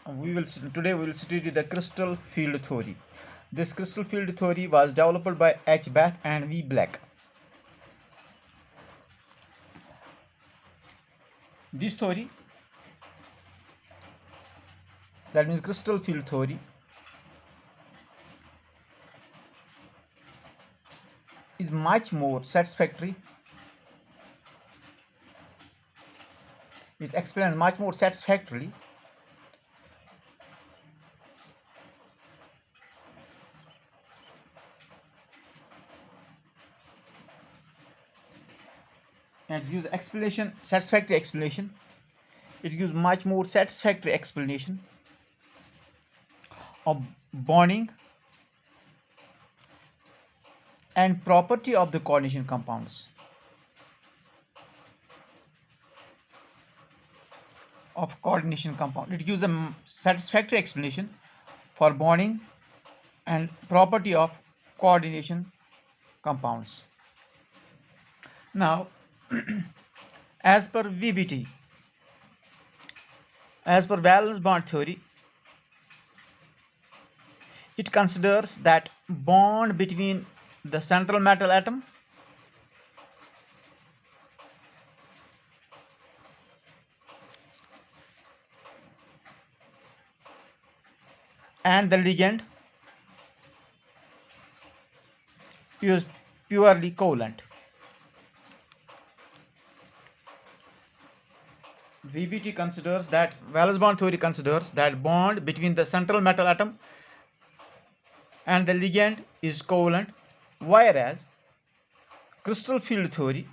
Today we will study the crystal field theory. This crystal field theory was developed by H. Bath and V. Black. This theory, that means crystal field theory, is much more satisfactory. It explains much more satisfactorily and it gives satisfactory explanation. It gives much more satisfactory explanation of bonding and property of the coordination compounds. It gives a satisfactory explanation for bonding and property of coordination compounds. Now, as per VBT, as per valence bond theory, it considers that bond between the central metal atom and the ligand is purely covalent. VBT considers that valence bond theory considers that bond between the central metal atom and the ligand is covalent, whereas crystal field theory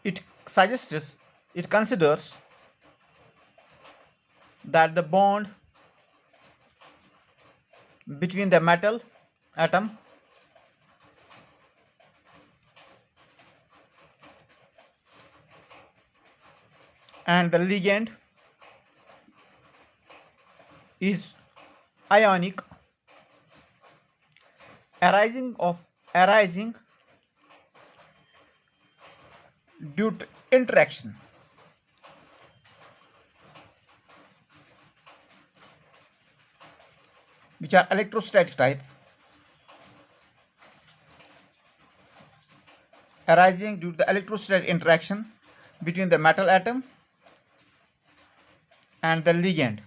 it considers that the bond between the metal atom and the ligand is ionic, arising due to interaction which are electrostatic type, arising due to the electrostatic interaction between the metal atom and the ligand.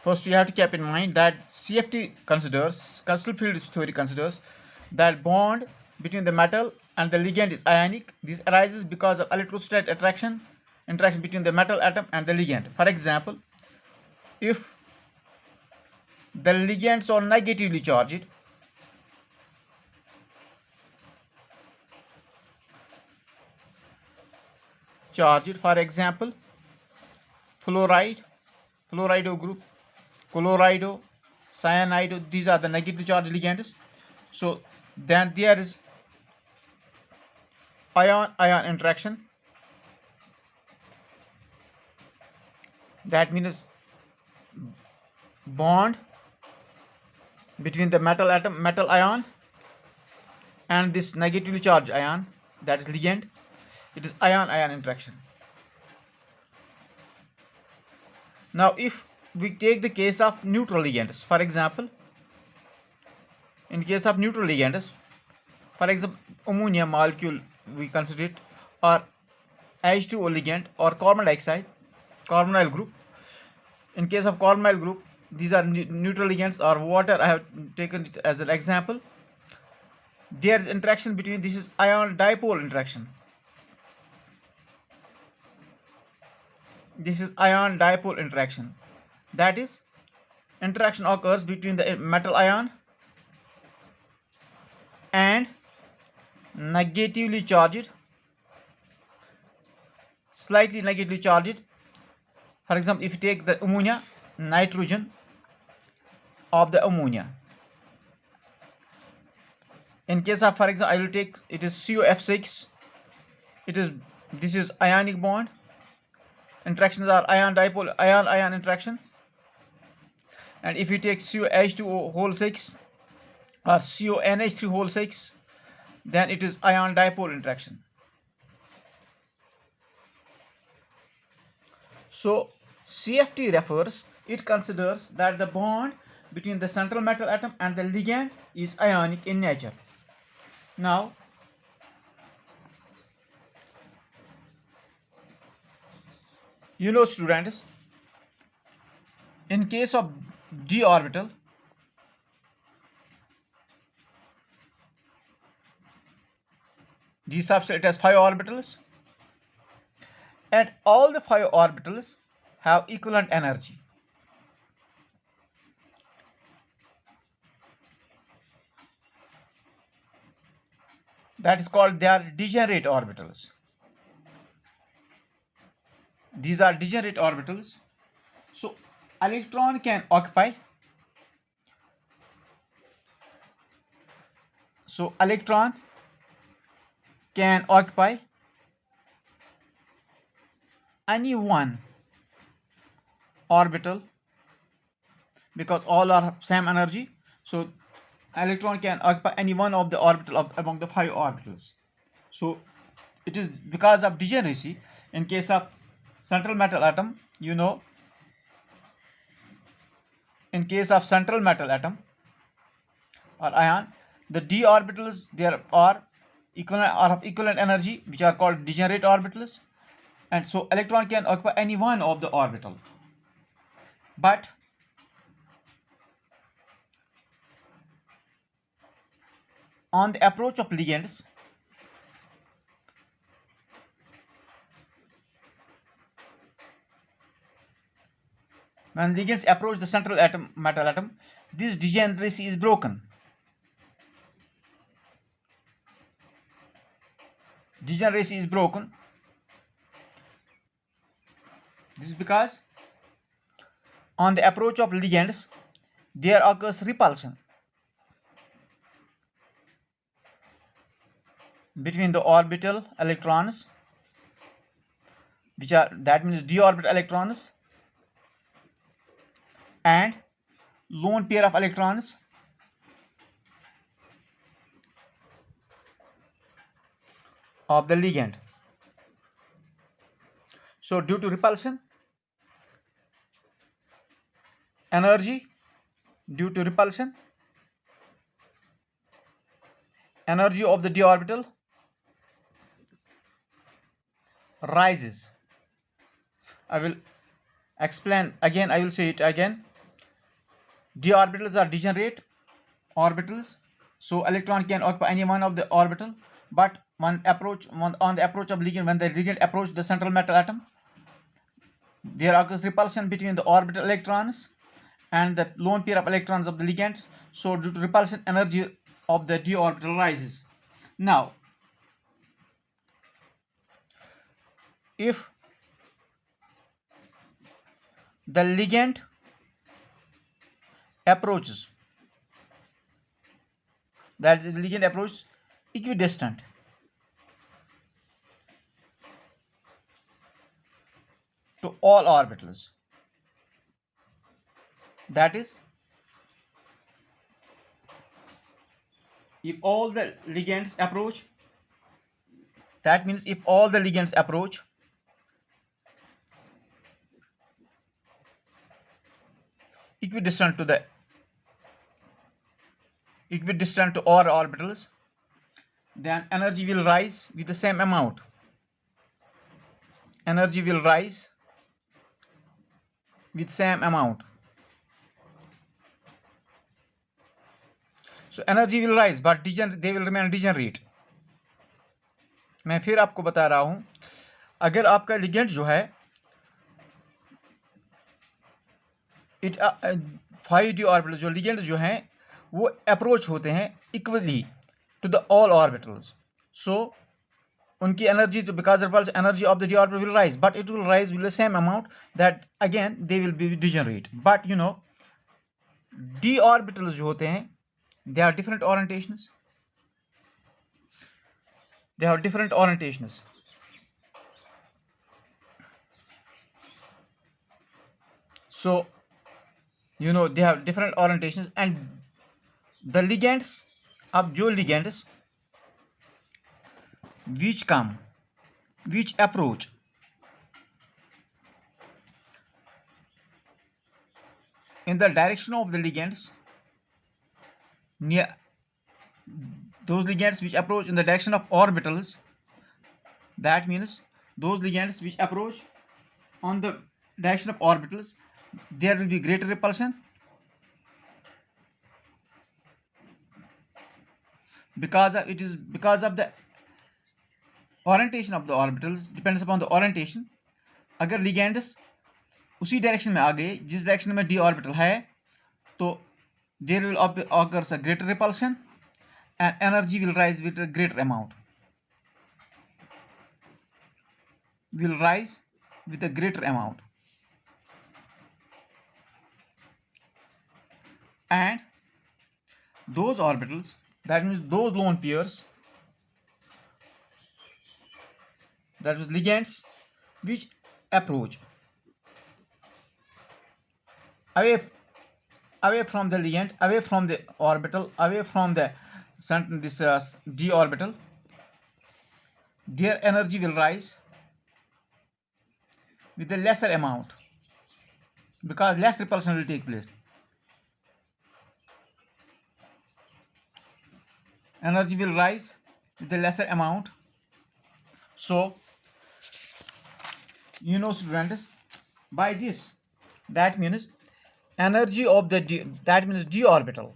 First, you have to keep in mind that crystal field theory considers that bond between the metal and the ligand is ionic. This arises because of electrostatic interaction between the metal atom and the ligand. For example, if the ligands are negatively charged, for example, fluorido group, chlorido, cyanido, these are the negatively charged ligands. So then there is ion interaction. That means bond between the metal ion and this negatively charged ion, that is ligand. It is ion interaction. Now, if we take the case of neutral ligands, for example, in case of neutral ligands, for example, ammonia molecule we consider it, or H2O ligand, or carbon dioxide, carbonyl group. In case of carbonyl group, these are neutral ligands, or water. I have taken it as an example. There is interaction between, this is ion dipole interaction. This is ion dipole interaction. That is, interaction occurs between the metal ion and negatively charged, slightly negatively charged. For example, if you take the ammonia, nitrogen of the ammonia. In case of, for example, I will take, it is COF6. This is ionic bond. Interactions are ion dipole, ion interaction. And if you take COH2O whole 6 or CONH3 whole 6, then it is ion dipole interaction. So CFT refers, it considers that the bond between the central metal atom and the ligand is ionic in nature. Now students, in case of d orbital, d subset has 5 orbitals, and all the 5 orbitals have equivalent energy. That is called, they are degenerate orbitals. These are degenerate orbitals. So electron can occupy any one orbital because all are same energy. So electron can occupy any one of the orbital among the 5 orbitals. So it is because of degeneracy. In case of central metal atom, in case of central metal atom or ion, the d orbitals, there are equivalent energy, which are called degenerate orbitals, and so electron can occupy any one of the orbital. But on the approach of ligands, when ligands approach the central metal atom, this degeneracy is broken. Degeneracy is broken. This is because on the approach of ligands, there occurs repulsion between the orbital electrons, that means d orbital electrons, and lone pair of electrons of the ligand. So due to repulsion, energy of the d orbital rises. I will explain again, I will say it again. D orbitals are degenerate orbitals, so electron can occupy any one of the orbital, but on the approach of ligand, when the ligand approach the central metal atom, there occurs repulsion between the orbital electrons and the lone pair of electrons of the ligand. So due to repulsion, energy of the d orbital rises. Now if the ligand approaches, that the ligand approach equidistant to all orbitals, that is, if all the ligands approach, that means if all the ligands approach equidistant to all orbitals, then energy will rise with the same amount. Energy will rise with same amount. So energy will rise, but they will remain degenerate. मैं फिर आपको बता रहा हूं, अगर आपका ligand जो है इट 5d ऑर्बिटल, जो लिगेंड जो हैं वो अप्रोच होते हैं equally to the all orbitals, so उनकी एनर्जी, तो because energy of the d orbital will rise, but it will rise with the same amount, that again they will be degenerate. But d orbitals जो होते हैं, they have different orientations. So they have different orientations, and the ligands, अब जो ligands which approach in the direction of the ligands near those ligands which approach in the direction of orbitals, that means those ligands which approach on the direction of orbitals, there will be greater repulsion because of the orientation of the orbitals depends upon the orientation. अगर ligands उसी direction में आ गए जिस direction में d orbital है, तो there will occur a greater repulsion and energy will rise with a greater amount. Will rise with a greater amount. And those orbitals, that means those lone pairs, that is ligands which approach away from the ligand, away from the orbital, away from the this d orbital, their energy will rise with a lesser amount because less repulsion will take place. Energy will rise with a lesser amount. So you know, students, by this, that means energy of the d orbital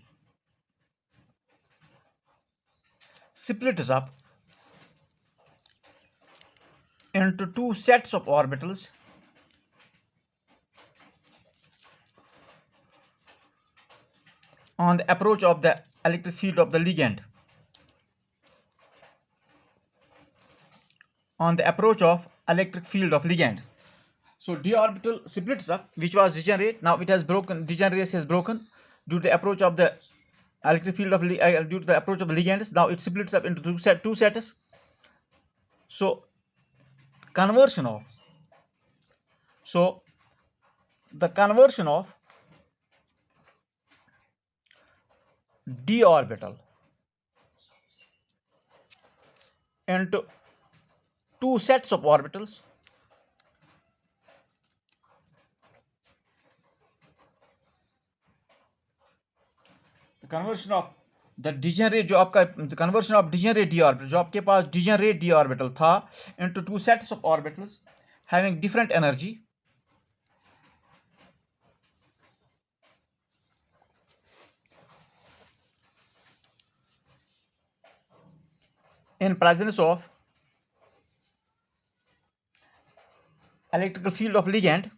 splits up into two sets of orbitals on the approach of the electric field of the ligand. On the approach of electric field of ligand. So d orbital splits up, which was degenerate. Now it has broken. Degeneracy has broken due to the approach of the electric field of due to the approach of the ligands. Now it splits up into two sets. So conversion of. So the conversion of d orbital into two sets of orbitals the conversion of the degenerate जो आपका the conversion of degenerate d orbital जो आपके पास degenerate d orbital था into two sets of orbitals having different energy in presence of electrical field of ligand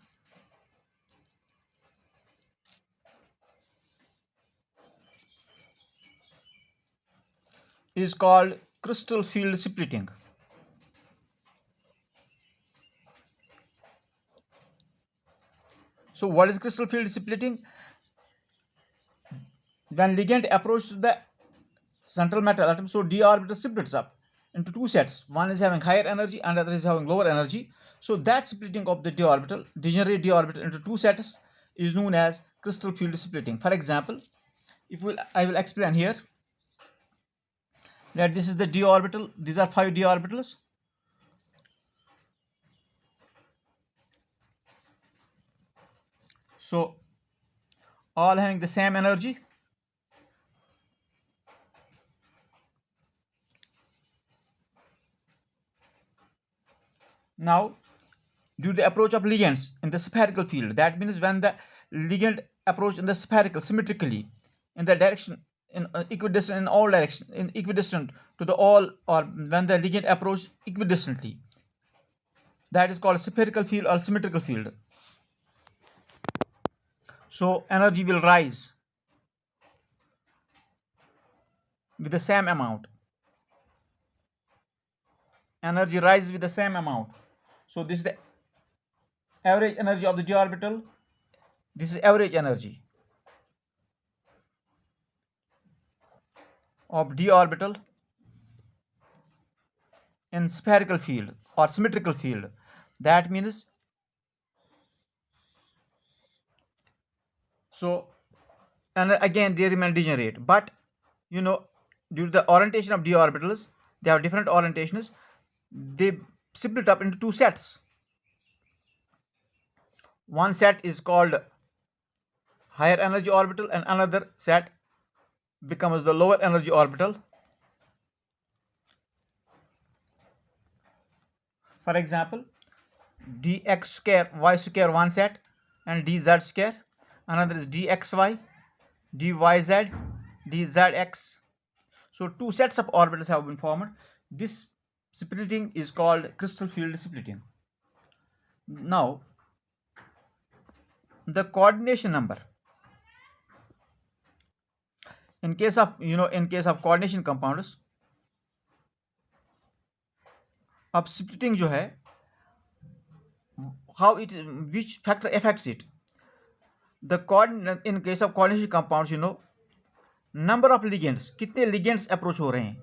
is called crystal field splitting. So what is crystal field splitting? When ligand approaches the central metal atom, so d orbital splits up into two sets. One is having higher energy and other is having lower energy. So that splitting of the d orbital, degenerate d orbital into two sets, is known as crystal field splitting. For example, I will explain here that this is the d orbital. These are 5 d orbitals. So all having the same energy. Now, due to the approach of ligands in the spherical field, that means when the ligand approach in the spherical symmetrically in the direction in equidistant in all direction in equidistant to the all, or when the ligand approach equidistantly, that is called spherical field or symmetrical field. So energy will rise with the same amount. Energy rises with the same amount. So this is the average energy of the d orbital. This is average energy of d orbital in spherical field or symmetrical field. That means, so, and again they remain degenerate, but you know, due to the orientation of d orbitals, they have different orientations. They split up into two sets. One set is called higher energy orbital and another set becomes the lower energy orbital. For example, dx square y square one set and dz square, another is dxy, dyz, dzx. So two sets of orbitals have been formed. This splitting is called crystal field splitting. Now the coordination number, in case of coordination compounds, अब splitting जो है, how it, which factor affects it? The in case of coordination compounds, number of ligands, कितने ligands approach हो रहे हैं,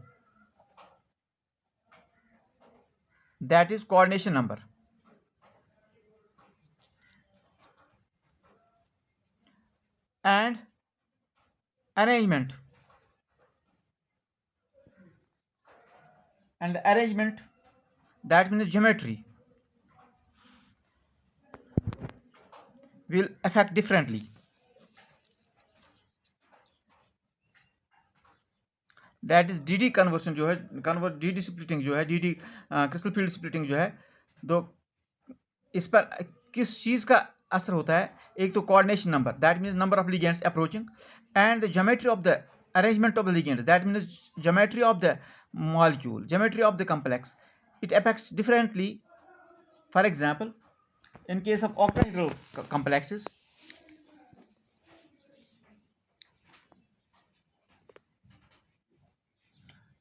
that is coordination number. And arrangement, and the arrangement, that means geometry, will affect differently. That is dd conversion जो है, dd splitting जो है, dd crystal field splitting जो है, दो इस पर किस चीज का असर होता है? एक तो coordination number, that means number of ligands approaching, and the geometry of the arrangement of the ligands, that means geometry of the molecule, geometry of the complex. It affects differently. For example, in case of octahedral complexes,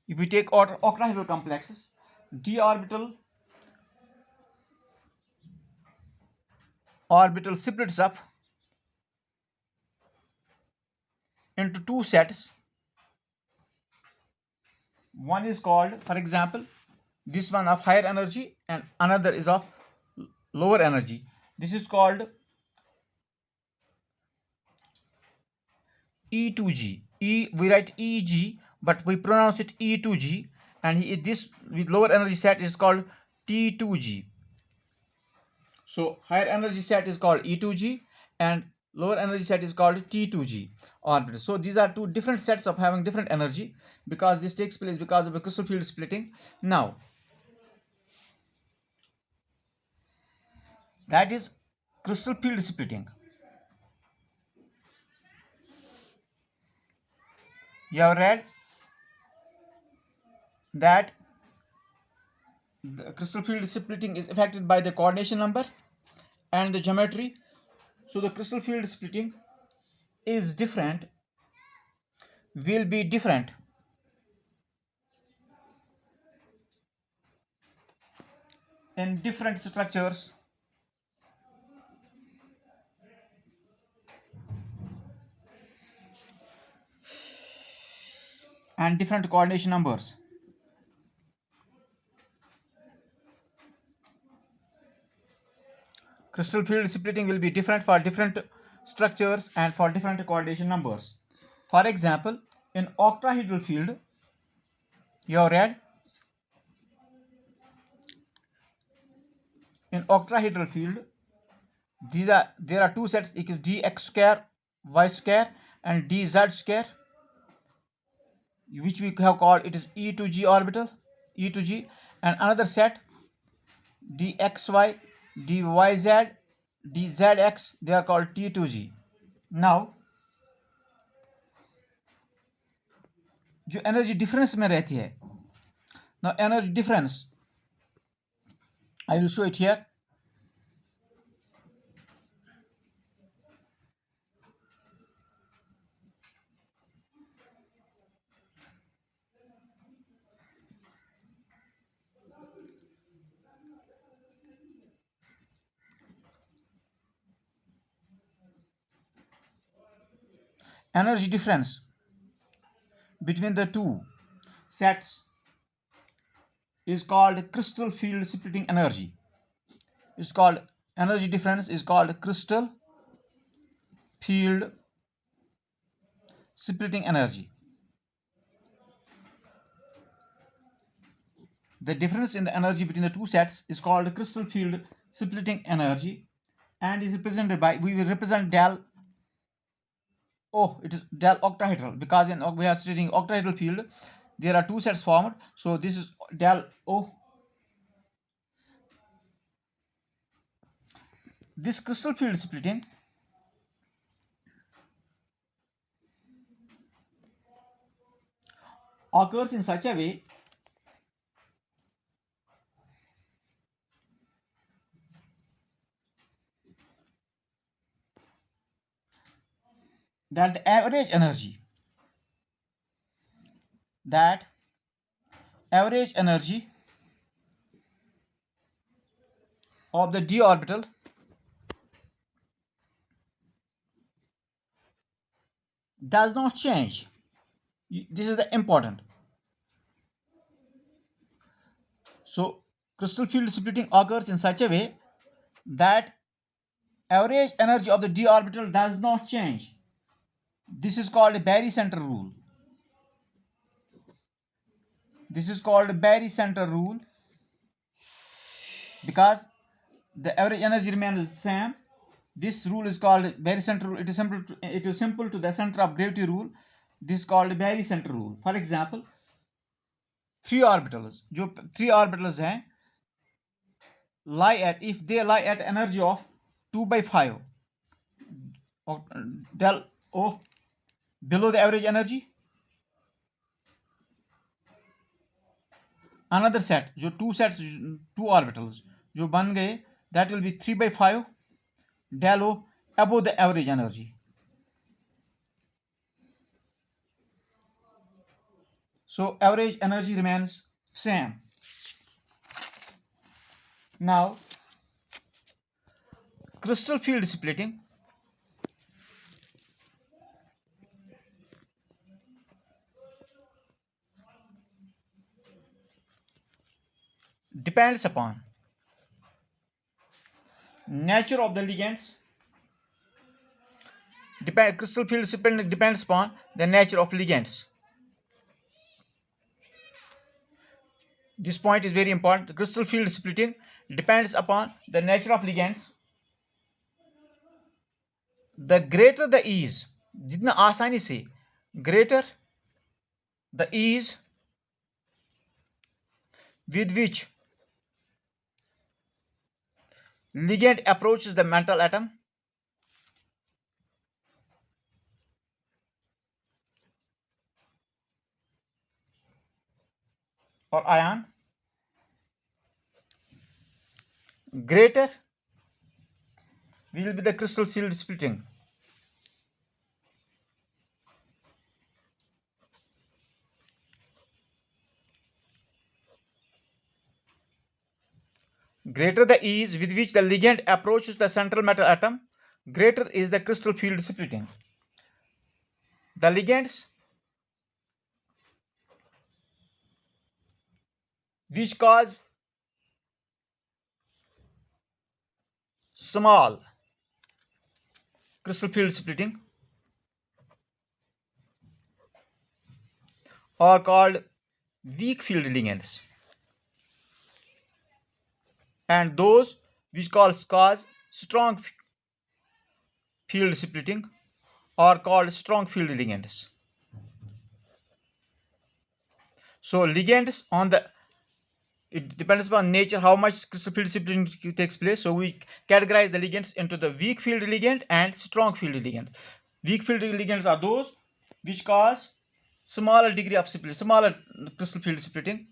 if we take octahedral complexes, d orbital splits up into two sets. One is called, for example, this one of higher energy and another is of lower energy. This is called E2G. We write EG, but we pronounce it E2G, and this with lower energy set is called T2G. So higher energy set is called E2G and lower energy set is called T2G orbit. So these are two different sets of having different energy, because this takes place because of a crystal field splitting. Now that is crystal field splitting. You have read that the crystal field splitting is affected by the coordination number and the geometry. So the crystal field splitting is different, will be different in different structures and different coordination numbers. Crystal field splitting will be different for different structures and for different coordination numbers. For example, in octahedral field, you have read, in octahedral field, there are two sets, it is dx square y square and dz square, which we have called it is E2G orbital, E2G, and another set dxy, dyz, dzx, they are called T2G. Now जो energy difference में रहती है, now energy difference, I will show it here. Energy difference between the two sets is called crystal field splitting energy. It's called, energy difference is called crystal field splitting energy. The difference in the energy between the two sets is called crystal field splitting energy and is represented by, we will represent del Oh, it is del octahedral, because in we are studying octahedral field, there are two sets formed. So this is del O. This crystal field splitting occurs in such a way that the that average energy of the d orbital does not change. This is the important. So crystal field splitting occurs in such a way that average energy of the d orbital does not change. This is called a barycenter rule. This is called barycenter rule because the average energy remains the same. This rule is called barycenter rule. It is simple to the center of gravity rule. This is called barycenter rule. For example, three orbitals, जो three orbitals हैं, if they lie at energy of 2 by 5 del O below the average energy, another set जो two orbitals जो बन गए, that will be 3 by 5 del O above the average energy. So average energy remains same. Now crystal field splitting depends upon nature of the ligands. Crystal field splitting depends upon the nature of ligands. This point is very important. Crystal field splitting depends upon the nature of ligands. The greater the ease, जितना आसानी से, greater the ease with which ligand approaches the metal atom or ion, greater will be the crystal field splitting. Greater the ease with which the ligand approaches the central metal atom, greater is the crystal field splitting. The ligands which cause small crystal field splitting are called weak field ligands, and those which cause strong field splitting are called strong field ligands. So ligands it depends upon nature how much crystal field splitting takes place. So we categorize the ligands into the weak field ligand and strong field ligand. Weak field ligands are those which cause smaller degree of splitting, smaller crystal field splitting,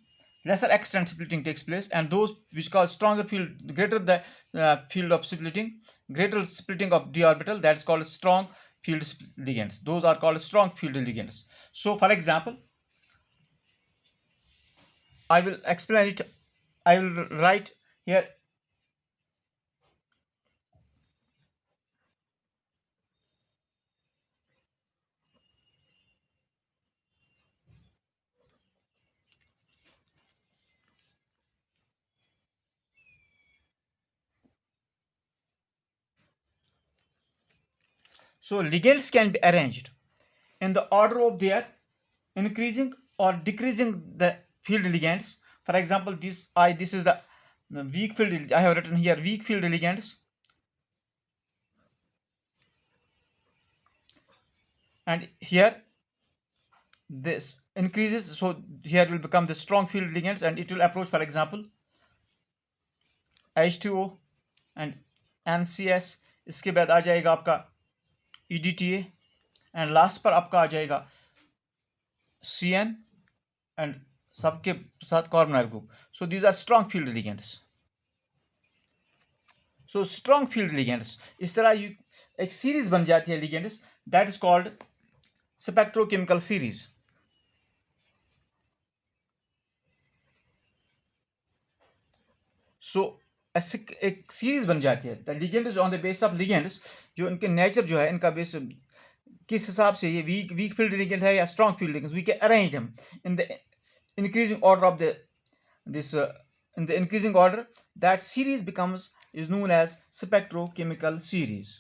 lesser extent splitting takes place, and those which cause stronger field, greater the field of splitting, greater splitting of d orbital, that is called strong field ligands. Those are called strong field ligands. So for example, I will explain it. I will write here. So ligands can be arranged in the order of their increasing or decreasing the field ligands. For example, this is the weak field. I have written here weak field ligands. and here this increases, so here will become the strong field ligands and it will approach, for example, H2O and NCS. इसके बाद आ जाएगा आपका EDTA and last पर आपका आ जाएगा CN and सबके साथ carbonyl group. So these are strong field ligands. So strong field ligands, इस तरह एक सीरीज बन जाती है ligands, that is called spectrochemical series. So ऐसे एक सीरीज बन जाती है. The ligands on the base of ligands, जो इनके नेचर जो है, इनका बेस किस हिसाब से, ये वीक फील्ड लिगेंड है या strong field ligands, we can arrange them in the increasing order of this in the increasing order. That series becomes is known as spectrochemical series.